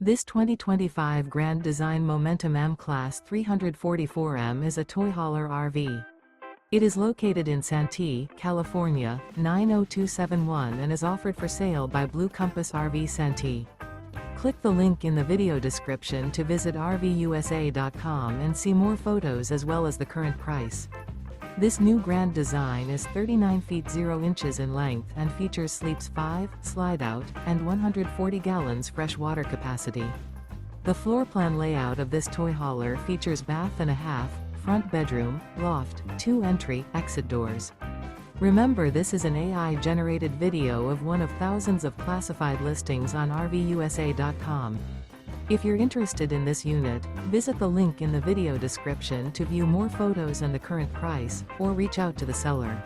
This 2025 Grand Design Momentum M-Class 344M is a toy hauler RV. It is located in Santee, California, 90271 and is offered for sale by Blue Compass RV Santee. Click the link in the video description to visit RVUSA.com and see more photos as well as the current price. This new grand design is 39 feet 0 inches in length and features sleeps 5, slide-out, and 140 gallons fresh water capacity. The floor plan layout of this toy hauler features bath and a half, front bedroom, loft, 2 entry, exit doors. Remember, this is an AI-generated video of one of thousands of classified listings on RVUSA.com. If you're interested in this unit, visit the link in the video description to view more photos and the current price, or reach out to the seller.